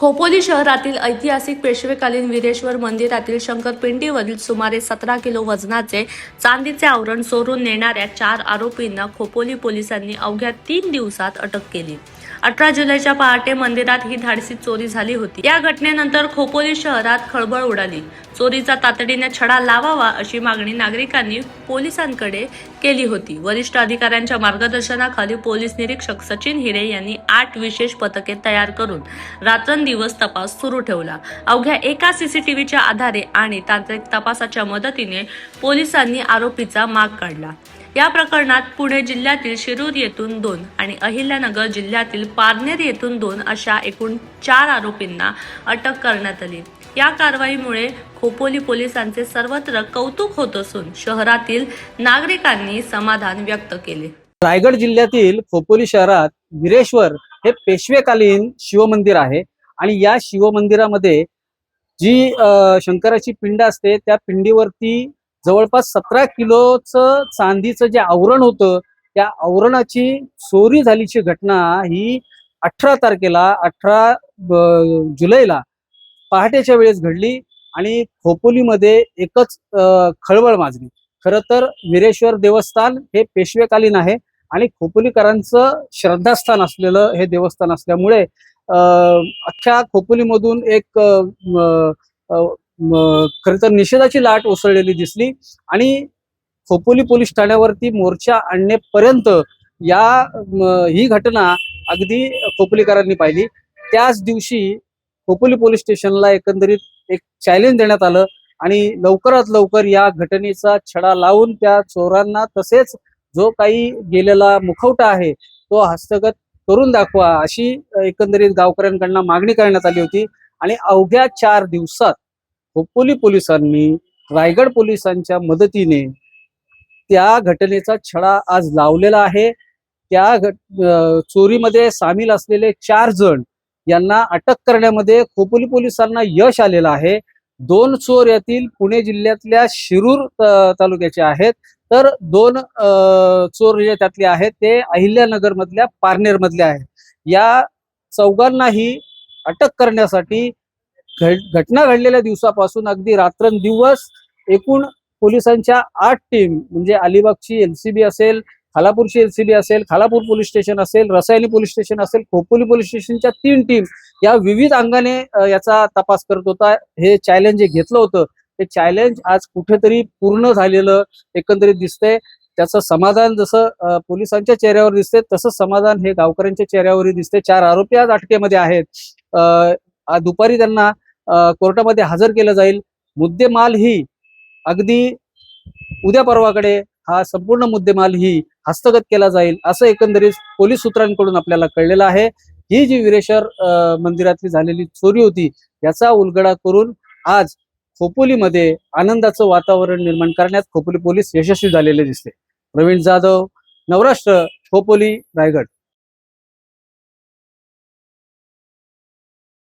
खोपोली शहरातील ऐतिहासिक पेशवेकालीन वीरेश्वर मंदिरातील शंकरपिंडीवरील सुमारे 17 किलो वजनाचे चांदीचे आवरण चोरून नेणाऱ्या 4 आरोपींना खोपोली पोलिसांनी अवघ्या 3 दिवसात अटक केली। 18 जुलैच्या पहाटे मंदिरात ही धाडसी चोरी झाली होती। या घटनेनंतर खोपोली शहरात खळबळ उडाली। चोरीचा तातडीने छडा लावावा अशी मागणी नागरिकांनी पोलिसांकडे केली होती। वरिष्ठ अधिकाऱ्यांच्या मार्गदर्शनाखाली पोलीस निरीक्षक सचिन हिरे यांनी 8 विशेष पथके तयार करून रात्रंदिवस तपास सुरू ठेवला। अवघ्या एका सीसीटीव्हीच्या आधारे आणि तांत्रिक तपासाच्या मदतीने पोलिसांनी आरोपीचा माग काढला। या प्रकरणात पुणे जिल्ह्यातील शिरूर येथून 2 आणि अहिल्यानगर जिल्ह्यातील पारनेर येथून 2 अशा एकूण 4 आरोपींना अटक करण्यात आली। या कारवाईमुळे खोपोली पोलिसांचे सर्वत्र कौतुक होत असून शहरातील नागरिकांनी समाधान व्यक्त केले। रायगड जिल्ह्यातील खोपोली शहरात वीरेश्वर हे पेशवेकालीन शिवमंदिर आहे आणि या शिवमंदिरामध्ये जी शंकराची पिंड असते त्या पिंडीवरती जवळपास 17 किलोचं चांदीचं जे आवरण होतं त्या आवरणाची चोरी झालीची घटना ही 18 तारखेला 18 जुलैला पहाटेच्या वेळेस घडली आणि खोपोलीमध्ये एकच खळबळ माजली। खरं तर वीरेश्वर देवस्थान हे पेशवेकालीन आहे आणि खोपोलीकरांचं श्रद्धास्थान असलेलं हे देवस्थान असल्यामुळे अख्ख्या खोपोलीमधून एक खरं तर निषेधाची लाट उसळलेली दिसली आणि खोपोली पोलीस ठाण्यावरती मोर्चा आणण्यापर्यंत ही घटना अगदी खोपोलीकरांनी पाहिली। त्याच दिवशी खोपोली पोलीस स्टेशनला एकंदरीत एक चॅलेंज देण्यात आलं आणि लवकरात लवकर या घटनेचा छडा लावून त्या चोरांना तसेच जो काही गेलेला मुखवटा आहे तो हस्तगत करून दाखवा अशी एकंदरीत गावकऱ्यांकडून मागणी करण्यात आली होती। आणि अवघ्या 4 दिवसात खोपोली पोलिसांनी रायगड पोलिसांच्या मदतीने त्या घटनेचा छडा आज लावलेला आहे। त्या चोरीमध्ये सामील असलेले 4 जण यांना अटक करण्यामध्ये खोपोली पोलिसांना यश आलेलं आहे। 2 चोर यातील पुणे जिल्ह्यातल्या शिरूर तालुक्याचे आहेत तर 2 चोर जे त्यातले आहेत ते अहिल्यानगर मधल्या पारनेर मधले आहेत। या चौघांनाही अटक करण्यासाठी घटना घडलेल्या दिवसापासून अगदी रात्रंदिवस एकूण पोलिसांच्या 8 टीम म्हणजे अलिबागची एलसीबी असेल, खालापूरची एलसीबी असेल, खालापूर पोलीस स्टेशन असेल, रसायनी पोलीस स्टेशन असेल, खोपोली पोलीस स्टेशनच्या 3 टीम या विविध अंगाने याचा तपास करत होता। हे चॅलेंज जे घेतलं होतं ते चॅलेंज आज कुठेतरी पूर्ण झालेलं एकंदरीत दिसतंय। त्याचं समाधान जसं पोलिसांच्या चेहऱ्यावर दिसते तसं समाधान हे गावकऱ्यांच्या चेहऱ्यावरही दिसते। 4 आरोपी आज अटकेमध्ये आहेत। दुपारी त्यांना कोर्टामध्ये हजर केलं जाईल। मुद्देमाल ही अगदी उद्या परवाकडे हा संपूर्ण मुद्देमाल ही हस्तगत केला जाईल असं एकंदरीत पोलीस सूत्रांकडून आपल्याला कळलेलं आहे। ही जी वीरेश्वर मंदिरातली झालेली चोरी होती याचा उलगडा करून आज खोपोलीमध्ये आनंदाचं वातावरण निर्माण करण्यात खोपोली पोलीस यशस्वी झालेले दिसते। प्रवीण जाधव, नवराष्ट्र, खोपोली, रायगड।